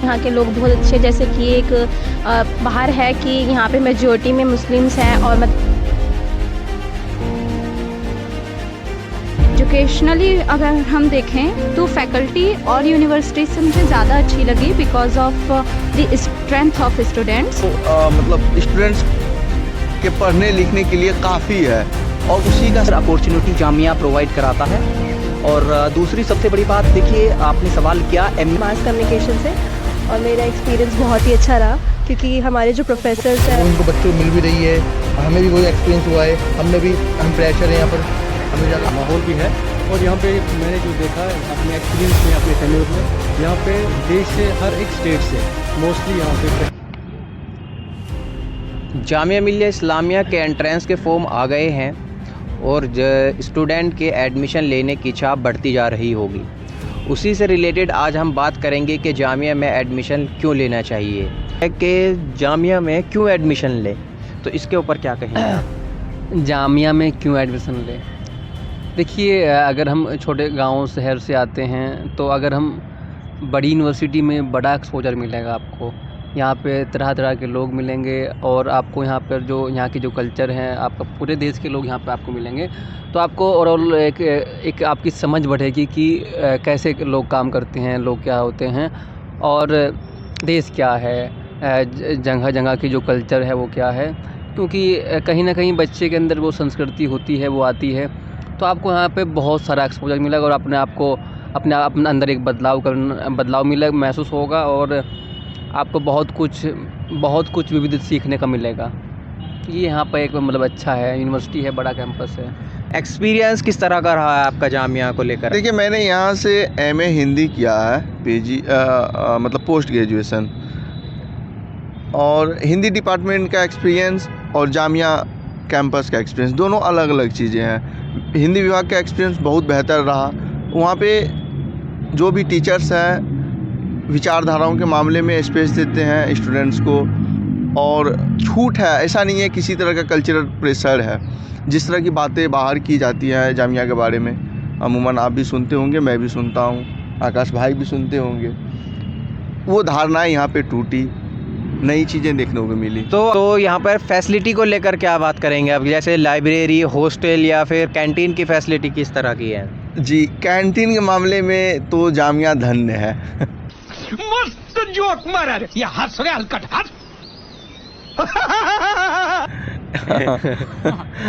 यहाँ के लोग बहुत अच्छे, जैसे कि एक बाहर है कि यहाँ पे मेजॉरिटी में मुस्लिम्स हैं और एजुकेशनली अगर हम देखें तो फैकल्टी और यूनिवर्सिटी से मुझे ज़्यादा अच्छी लगी because of the strength of students. मतलब स्टूडेंट्स के पढ़ने लिखने के लिए काफ़ी है और उसी का अपॉर्चुनिटी जामिया प्रोवाइड कराता है। और दूसरी सबसे बड़ी बात, देखिए आपने सवाल किया मास कम्युनिकेशन से, और मेरा एक्सपीरियंस बहुत ही अच्छा रहा क्योंकि हमारे जो प्रोफेसर्स हैं उनको बच्चों को मिल भी रही है, हमें भी वही एक्सपीरियंस हुआ है, हम फ्रेशर हैं यहाँ पर, हमें ज़्यादा माहौल भी है। और यहाँ पे मैंने जो देखा है अपने एक्सपीरियंस में, अपने टेन्योर में, यहाँ पे देश से हर एक स्टेट से मोस्टली यहाँ पे जामिया मिल्लिया इस्लामिया के एंट्रेंस के फॉर्म आ गए हैं और स्टूडेंट के एडमिशन लेने की चाह बढ़ती जा रही होगी। उसी से रिलेटेड आज हम बात करेंगे कि जामिया में एडमिशन क्यों लेना चाहिए, कि जामिया में क्यों एडमिशन ले, तो इसके ऊपर क्या कहेंगे आप? जामिया में क्यों एडमिशन ले? देखिए, अगर हम छोटे गांव शहर से आते हैं तो अगर हम बड़ी यूनिवर्सिटी में बड़ा एक्सपोजर मिलेगा आपको, यहाँ पे तरह तरह के लोग मिलेंगे और आपको यहाँ पर जो यहाँ की जो कल्चर है, आपका पूरे देश के लोग यहाँ पे आपको मिलेंगे, तो आपको ओवरऑल एक आपकी समझ बढ़ेगी कि कैसे लोग काम करते हैं, लोग क्या होते हैं और देश क्या है, जगह जगह की जो कल्चर है वो क्या है। क्योंकि कहीं ना कहीं बच्चे के अंदर वो संस्कृति होती है, वो आती है, तो आपको यहाँ पे बहुत सारा एक्सपोजर मिलेगा और अपने आप को अपने अंदर एक बदलाव मिलेगा, महसूस होगा और आपको बहुत कुछ विविध सीखने का मिलेगा। ये यहाँ पर एक मतलब अच्छा है, यूनिवर्सिटी है, बड़ा कैंपस है। एक्सपीरियंस किस तरह का रहा है आपका जामिया को लेकर? देखिए, मैंने यहाँ से एमए हिंदी किया है, पीजी मतलब पोस्ट ग्रेजुएशन, और हिंदी डिपार्टमेंट का एक्सपीरियंस और जामिया कैंपस का एक्सपीरियंस दोनों अलग अलग चीज़ें हैं। हिंदी विभाग का एक्सपीरियंस बहुत बेहतर रहा। वहाँ पे जो भी टीचर्स हैं विचारधाराओं के मामले में स्पेस देते हैं स्टूडेंट्स को, और छूट है, ऐसा नहीं है किसी तरह का कल्चरल प्रेशर है। जिस तरह की बातें बाहर की जाती हैं जामिया के बारे में, अमूमन आप भी सुनते होंगे, मैं भी सुनता हूँ, आकाश भाई भी सुनते होंगे, वो धारणाएं यहाँ पे टूटी, नई चीज़ें देखने को मिली। तो यहाँ पर फैसिलिटी को लेकर क्या बात करेंगे अब, जैसे लाइब्रेरी, हॉस्टल या फिर कैंटीन की फैसिलिटी किस तरह की है? जी, कैंटीन के मामले में तो जामिया धन्य है। मस्त जोक मारा रे, ये हंस रहे हलकट हंस।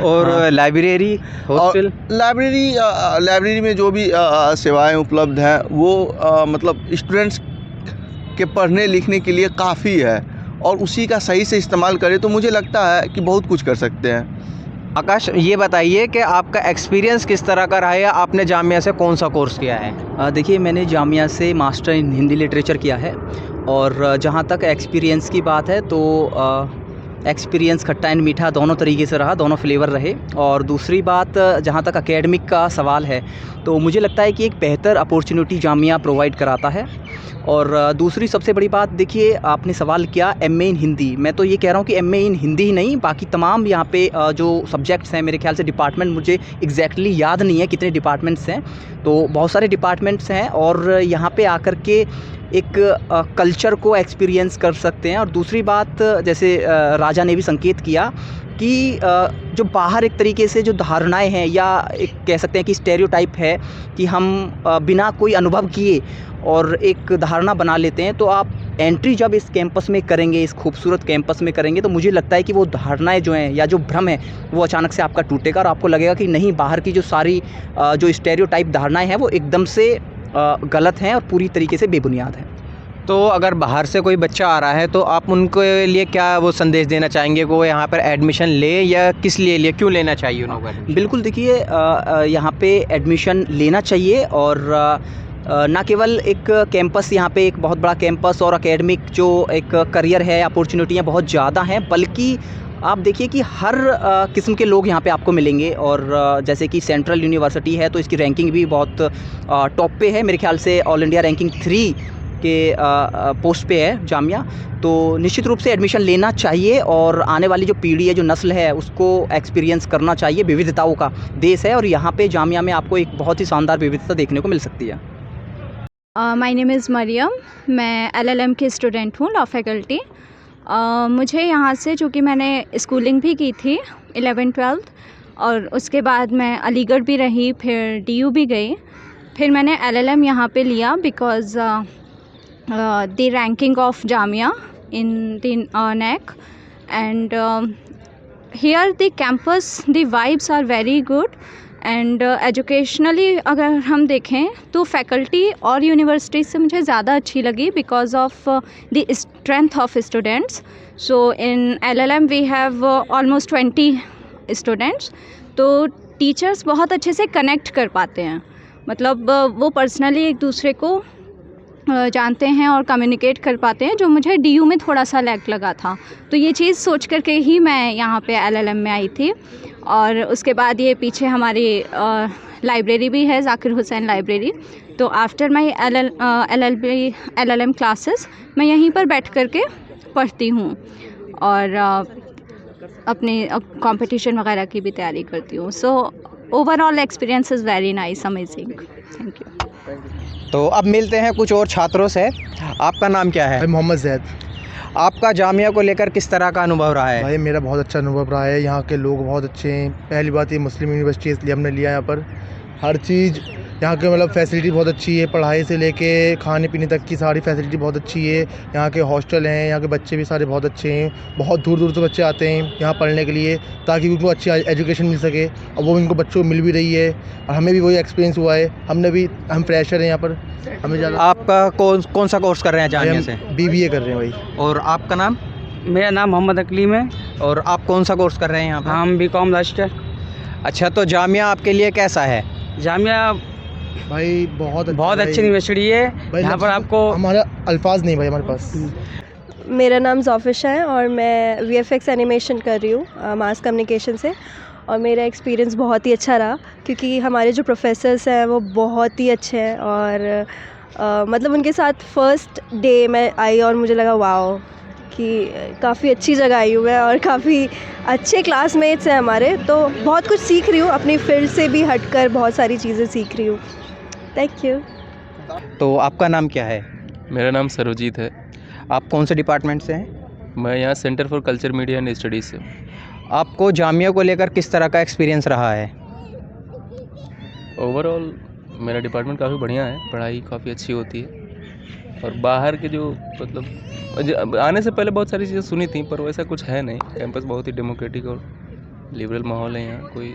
और लाइब्रेरी, हॉस्टल? लाइब्रेरी में जो भी सेवाएं उपलब्ध हैं वो मतलब स्टूडेंट्स के पढ़ने लिखने के लिए काफ़ी है, और उसी का सही से इस्तेमाल करें तो मुझे लगता है कि बहुत कुछ कर सकते हैं। आकाश, ये बताइए कि आपका एक्सपीरियंस किस तरह का रहा है, आपने जामिया से कौन सा कोर्स किया है? देखिए, मैंने जामिया से मास्टर इन हिंदी लिटरेचर किया है और जहाँ तक एक्सपीरियंस की बात है तो एक्सपीरियंस खट्टा एंड मीठा दोनों तरीके से रहा, दोनों फ्लेवर रहे। और दूसरी बात, जहाँ तक एकेडमिक का सवाल है तो मुझे लगता है कि एक बेहतर अपॉर्चुनिटी जामिया प्रोवाइड कराता है। और दूसरी सबसे बड़ी बात, देखिए आपने सवाल किया एमए इन हिंदी, मैं तो ये कह रहा हूँ कि एमए इन हिंदी ही नहीं, बाकी तमाम यहाँ पे जो सब्जेक्ट्स हैं, मेरे ख्याल से डिपार्टमेंट मुझे एग्जैक्टली याद नहीं है कितने डिपार्टमेंट्स हैं, तो बहुत सारे डिपार्टमेंट्स हैं और यहाँ पे आकर के एक कल्चर को एक्सपीरियंस कर सकते हैं। और दूसरी बात, जैसे राजा ने भी संकेत किया कि जो बाहर एक तरीके से जो धारणाएं हैं, या एक कह सकते हैं कि स्टेरियोटाइप है कि हम बिना कोई अनुभव किए और एक धारणा बना लेते हैं, तो आप एंट्री जब इस कैंपस में करेंगे, इस खूबसूरत कैंपस में करेंगे, तो मुझे लगता है कि वो धारणाएं जो हैं या जो भ्रम है वो अचानक से आपका टूटेगा और आपको लगेगा कि नहीं, बाहर की जो सारी जो स्टेरियोटाइप धारणाएं हैं वो एकदम से गलत हैं और पूरी तरीके से बेबुनियाद हैं। तो अगर बाहर से कोई बच्चा आ रहा है तो आप उनके लिए क्या वो संदेश देना चाहेंगे कि वो यहाँ पर एडमिशन ले, या किस लिए क्यों लेना चाहिए उन्होंने? बिल्कुल, देखिए यहाँ पे एडमिशन लेना चाहिए और ना केवल एक कैंपस, यहाँ पे एक बहुत बड़ा कैंपस और एकेडमिक जो एक करियर है, अपॉर्चुनिटियाँ बहुत ज़्यादा हैं, बल्कि आप देखिए कि हर किस्म के लोग यहाँ पे आपको मिलेंगे। और जैसे कि सेंट्रल यूनिवर्सिटी है तो इसकी रैंकिंग भी बहुत टॉप पे है, मेरे ख्याल से ऑल इंडिया रैंकिंग 3 के पोस्ट पे है जामिया। तो निश्चित रूप से एडमिशन लेना चाहिए और आने वाली जो पीढ़ी है, जो नस्ल है, उसको एक्सपीरियंस करना चाहिए। विविधताओं का देश है और यहाँ पे जामिया में आपको एक बहुत ही शानदार विविधता देखने को मिल सकती है। My name is Mariam. मैं LLM की स्टूडेंट हूँ, लॉ फैकल्टी। मुझे यहाँ से, चूँकि मैंने स्कूलिंग भी की थी 11th-12th, और उसके बाद मैं अलीगढ़ भी रही, फिर DU भी गई, फिर मैंने LLM यहाँ पे लिया because the ranking of Jamia in the NAC, and here the campus, the vibes are very good, and educationally अगर हम देखें तो फैकल्टी और यूनिवर्सिटी से मुझे ज़्यादा अच्छी लगी because of the strength of students. So in LLM we have almost 20 students, तो टीचर्स बहुत अच्छे से कनेक्ट कर पाते हैं, मतलब वो पर्सनली एक दूसरे को जानते हैं और कम्युनिकेट कर पाते हैं, जो मुझे DU में थोड़ा सा लैग लगा था। तो ये चीज़ सोच करके ही मैं यहाँ पे LLM में आई थी। और उसके बाद ये पीछे हमारी लाइब्रेरी भी है, ज़ाकिर हुसैन लाइब्रेरी। तो आफ्टर माई LLM क्लासेस मैं यहीं पर बैठ कर के पढ़ती हूँ और अपनी कंपटीशन वगैरह की भी तैयारी करती हूँ। So overall experience is very nice, amazing. Thank you. तो अब मिलते हैं कुछ और छात्रों से। आपका नाम क्या है? भाई मोहम्मद जैद। आपका जामिया को लेकर किस तरह का अनुभव रहा है? भाई मेरा बहुत अच्छा अनुभव रहा है, यहाँ के लोग बहुत अच्छे हैं। पहली बात ये मुस्लिम यूनिवर्सिटी है, इसलिए हमने लिया यहाँ पर। हर चीज़ यहाँ के मतलब फैसिलिटी बहुत अच्छी है, पढ़ाई से लेके खाने पीने तक की सारी फैसिलिटी बहुत अच्छी है। यहाँ के हॉस्टल हैं, यहाँ के बच्चे भी सारे बहुत अच्छे हैं। बहुत दूर दूर से बच्चे आते हैं यहाँ पढ़ने के लिए ताकि उनको अच्छी एजुकेशन मिल सके, और वो इनको बच्चों को मिल भी रही है। और हमें भी वही एक्सपीरियंस हुआ है। हम फ्रेशर हैं यहाँ पर। हमें ज़्यादा। आपका कौन सा कोर्स कर रहे हैं जामिया से? BBA कर रहे हैं भाई। और आपका नाम? मेरा नाम मोहम्मद अकलीम है। और आप कौन सा कोर्स कर रहे हैं यहाँ पर? हम BCom लास्ट ईयर। अच्छा, तो जामिया आपके लिए कैसा है? जामिया भाई बहुत अच्छी यूनिवर्सिटी है। यहाँ पर आपको हमारा अल्फाज नहीं भाई हमारे पास। मेरा नाम ज़ोफिशा है और मैं VFX एनिमेशन कर रही हूँ मास कम्युनिकेशन से। और मेरा एक्सपीरियंस बहुत ही अच्छा रहा क्योंकि हमारे जो प्रोफेसर्स हैं वो बहुत ही अच्छे हैं। और मतलब उनके साथ फर्स्ट डे मैं आई और मुझे लगा वाओ कि काफ़ी अच्छी जगह आई हूँ मैं, और काफ़ी अच्छे क्लासमेट्स हैं हमारे। तो बहुत कुछ सीख रही हूँ, अपनी फील्ड से भी हटकर बहुत सारी चीज़ें सीख रही हूँ। Thank you. तो आपका नाम क्या है? मेरा नाम सरोजीत है। आप कौन से डिपार्टमेंट से हैं? मैं यहाँ centre for culture media and studies से। आपको जामिया को लेकर किस तरह का एक्सपीरियंस रहा है? ओवरऑल मेरा डिपार्टमेंट काफ़ी बढ़िया है, पढ़ाई काफ़ी अच्छी होती है। और बाहर के जो मतलब आने से पहले बहुत सारी चीज़ें सुनी थी, पर वैसा कुछ है नहीं। कैंपस बहुत ही डेमोक्रेटिक और लिबरल माहौल है यहाँ, कोई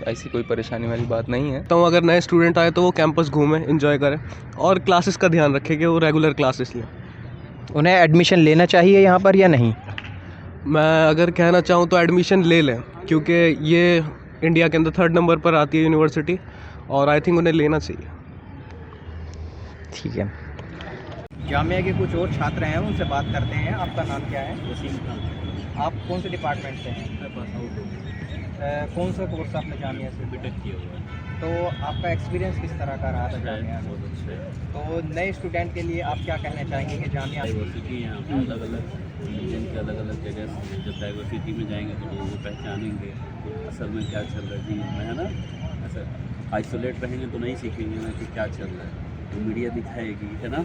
ऐसी कोई परेशानी वाली बात नहीं है। तो अगर नए स्टूडेंट आए तो वो कैंपस घूमें, एंजॉय करें और क्लासेस का ध्यान रखें कि वो रेगुलर क्लासेस लें। उन्हें एडमिशन लेना चाहिए यहाँ पर या नहीं? मैं अगर कहना चाहूँ तो एडमिशन ले लें, क्योंकि ये इंडिया के अंदर 3rd नंबर पर आती है यूनिवर्सिटी, और आई थिंक उन्हें लेना चाहिए। ठीक है। जामिया के कुछ और छात्र हैं, उनसे बात करते हैं। आपका नाम क्या है? आप कौन से डिपार्टमेंट से हैं? कौन सा कोर्स आपने जामिया से? BTech किया हुआ है। तो आपका एक्सपीरियंस किस तरह का रहा था जामिया? बहुत अच्छे। तो नए स्टूडेंट के लिए आप क्या कहना चाहेंगे कि जामिया? डाइवर्सिटी यहाँ पे अलग अलग रिलीजन के अलग अलग जगह से, जब डाइवर्सिटी में जाएंगे तो लोगों को पहचानेंगे असल में क्या चल रहा है जीवन में, है ना। ऐसा आइसोलेट रहेंगे तो नहीं सीखेंगे ना कि क्या चल रहा है। तो मीडिया दिखाएगी, है ना।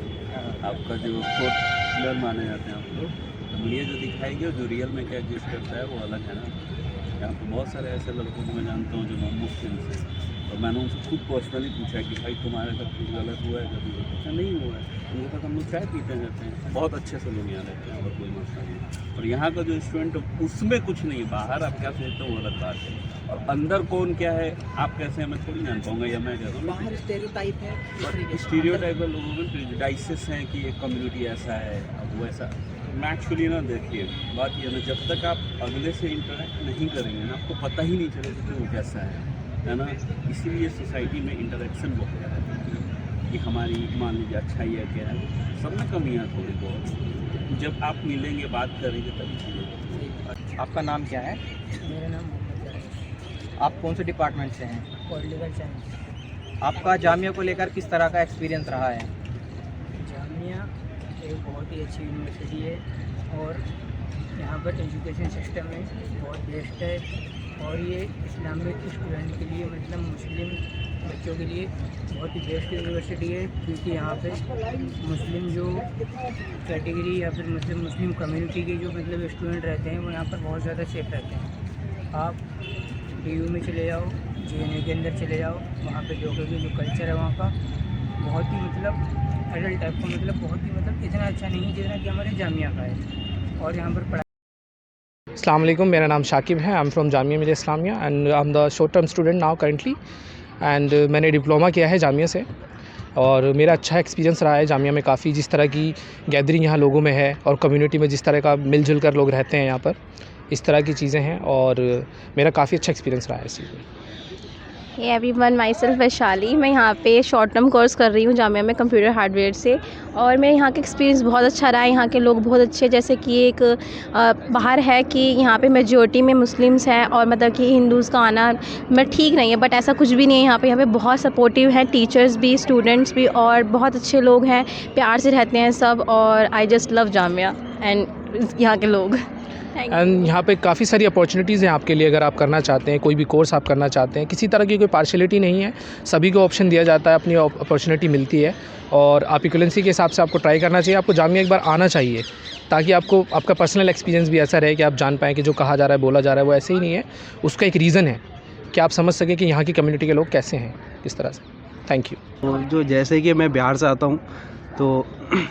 आपका जो फोर्थ पिलर माने जाते हैं आप लोग, तो मीडिया जो दिखाएगी और जो रियल में क्या एग्जिस्ट करता है वो अलग है ना। यहाँ पर बहुत सारे ऐसे लड़कों को मैं जानता हूँ जो नॉन मुस्लिम से, और मैंने उनसे खुद पर्सनली पूछा कि भाई तुम्हारे साथ कुछ गलत हुआ है कभी? ऐसा नहीं हुआ है, उनके साथ हम लोग चाय पीते रहते हैं, बहुत अच्छे से लोग यहाँ रहते हैं और कोई मसला नहीं। और यहाँ का जो स्टूडेंट उसमें कुछ नहीं, बाहर आप क्या सोचते हो वो अलग बात है, और अंदर कौन क्या है आप कैसे मैं थोड़ी जान पाऊँगा, या मैं कहता हूँ बाहर स्टीरियोटाइप है। स्टीरियोटाइप है, लोगों में प्रेजुडाइसेस हैं कि एक कम्युनिटी ऐसा है अब वैसा। मैं एक्चुअली ना देखिए बात ये ना, जब तक आप अगले से इंटरेक्ट नहीं करेंगे ना आपको पता ही नहीं चलेगा कि वो कैसा है ना। इसीलिए सोसाइटी में इंटरेक्शन बहुत है कि हमारी मान लीजिए अच्छाई है क्या है, सब में कमियाँ थोड़ी बहुत, जब आप मिलेंगे बात करेंगे तभी चलेगा। आपका नाम क्या है? मेरा नाम मोहम्मद है। आप कौन से डिपार्टमेंट से हैं? Political science. आपका जामिया को लेकर किस तरह का एक्सपीरियंस रहा है? जामिया एक बहुत ही अच्छी यूनिवर्सिटी है और यहाँ पर एजुकेशन सिस्टम में बहुत बेस्ट है, और ये इस्लामिक स्टूडेंट के लिए मतलब मुस्लिम बच्चों के लिए बहुत ही बेस्ट यूनिवर्सिटी है, क्योंकि यहाँ पे मुस्लिम जो कैटेगरी या फिर मुस्लिम कम्युनिटी के जो मतलब स्टूडेंट रहते हैं वो यहाँ पर बहुत ज़्यादा सेफ रहते हैं। आप DU में चले जाओ, GNU के अंदर चले जाओ, वहाँ पे जो कल्चर है वहाँ का बहुत ही मतलब एडल्ट टाइप का, मतलब बहुत ही मतलब इतना अच्छा नहीं है जितना कि हमारे जामिया का है। और यहाँ पर अस्सलाम वालेकुम, मेरा नाम शाकिब है। I am from Jamia Millia Islamia and I am the short term student now currently and मैंने डिप्लोमा किया है जामिया से और मेरा अच्छा एक्सपीरियंस रहा है जामिया में। काफ़ी जिस तरह की गैदरिंग यहाँ लोगों में है और कम्युनिटी में जिस तरह का मिलजुल कर लोग रहते हैं यहाँ पर, इस तरह की चीज़ें हैं और मेरा काफ़ी अच्छा एक्सपीरियंस रहा है इस चीज़ में। Hey everyone, myself Vaishali. मैं यहाँ पे शॉर्ट टर्म कोर्स कर रही हूँ जामिया में कंप्यूटर हार्डवेयर से और मेरे यहाँ का एक्सपीरियंस बहुत अच्छा रहा है। यहाँ के लोग बहुत अच्छे, जैसे कि एक बाहर है कि यहाँ पे मेजॉरिटी में मुस्लिम्स हैं और मतलब कि हिंदूज़ का आना मतलब ठीक नहीं है, बट ऐसा कुछ भी नहीं है। यहाँ पे बहुत सपोर्टिव हैं, टीचर्स भी, स्टूडेंट्स भी, और बहुत अच्छे लोग हैं, प्यार से रहते हैं सब। और I just love Jamia and यहाँ के लोग। एंड यहाँ पे काफ़ी सारी अपॉर्चुनिटीज़ हैं आपके लिए, अगर आप करना चाहते हैं, कोई भी कोर्स आप करना चाहते हैं। किसी तरह की कोई पार्शलिटी नहीं है, सभी को ऑप्शन दिया जाता है, अपनी अपॉर्चुनिटी मिलती है और आप इक्वलेंसी के हिसाब से आपको ट्राई करना चाहिए। आपको जामिया एक बार आना चाहिए ताकि आपको आपका पर्सनल एक्सपीरियंस भी ऐसा रहे कि आप जान पाएँ कि जो कहा जा रहा है, बोला जा रहा है, वो ऐसे ही नहीं है। उसका एक रीज़न है कि आप समझ सकें कि यहाँ की कम्युनिटी के लोग कैसे हैं, किस तरह से। Thank you. जो जैसे कि मैं बिहार से आता हूँ, तो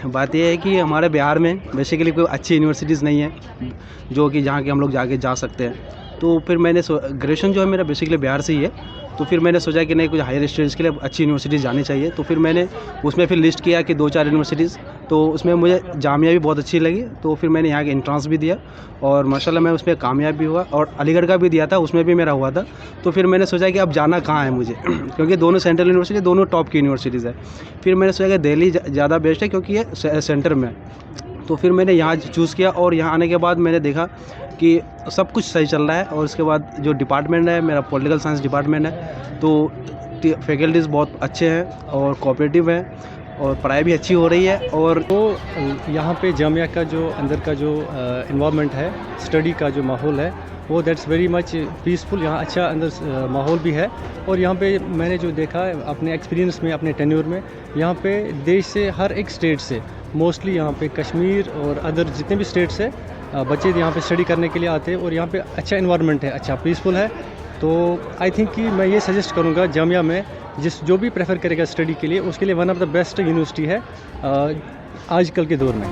बात यह है कि हमारे बिहार में बेसिकली कोई अच्छी यूनिवर्सिटीज़ नहीं है जो कि जहाँ के हम लोग जा सकते हैं। तो फिर मैंने ग्रेजुएशन जो है मेरा बेसिकली बिहार से ही है, तो फिर मैंने सोचा कि नहीं, कुछ हायर स्टडीज़ के लिए अच्छी यूनिवर्सिटीज़ जानी चाहिए। तो फिर मैंने उसमें फिर लिस्ट किया कि 2-4 यूनिवर्सिटीज़, तो उसमें मुझे जामिया भी बहुत अच्छी लगी। तो फिर मैंने यहाँ के एंट्रेंस भी दिया और माशाल्लाह मैं उसमें कामयाब भी हुआ, और अलीगढ़ का भी दिया था, उसमें भी मेरा हुआ था। तो फिर मैंने सोचा कि अब जाना कहाँ है मुझे क्योंकि दोनों सेंट्रल यूनिवर्सिटी, दोनों टॉप की यूनिवर्सिटीज़ है। फिर मैंने सोचा कि दिल्ली ज़्यादा बेस्ट है क्योंकि ये सेंटर में है। तो फिर मैंने यहाँ चूज़ किया और यहाँ आने के बाद मैंने देखा कि सब कुछ सही चल रहा है। और उसके बाद जो डिपार्टमेंट है मेरा, पॉलिटिकल साइंस डिपार्टमेंट है, तो फैकल्टीज़ बहुत अच्छे हैं और कोऑपरेटिव हैं और पढ़ाई भी अच्छी हो रही है। और तो यहाँ पे जामिया का जो अंदर का जो इन्वायरमेंट है, स्टडी का जो माहौल है, वो दैट्स वेरी मच पीसफुल। यहाँ अच्छा अंदर माहौल भी है। और यहाँ पे मैंने जो देखा अपने एक्सपीरियंस में, अपने टेन्योर में, यहाँ पे देश से हर एक स्टेट से, मोस्टली यहाँ पे कश्मीर और अदर जितने भी स्टेट्स है, बच्चे यहाँ पे स्टडी करने के लिए आते हैं। और यहाँ पे अच्छा इन्वायरमेंट है, अच्छा पीसफुल है। तो आई थिंक कि मैं ये सजेस्ट करूँगा जामिया में जो भी प्रेफर करेगा स्टडी के लिए, उसके लिए one of the best university है आजकल के दौर में।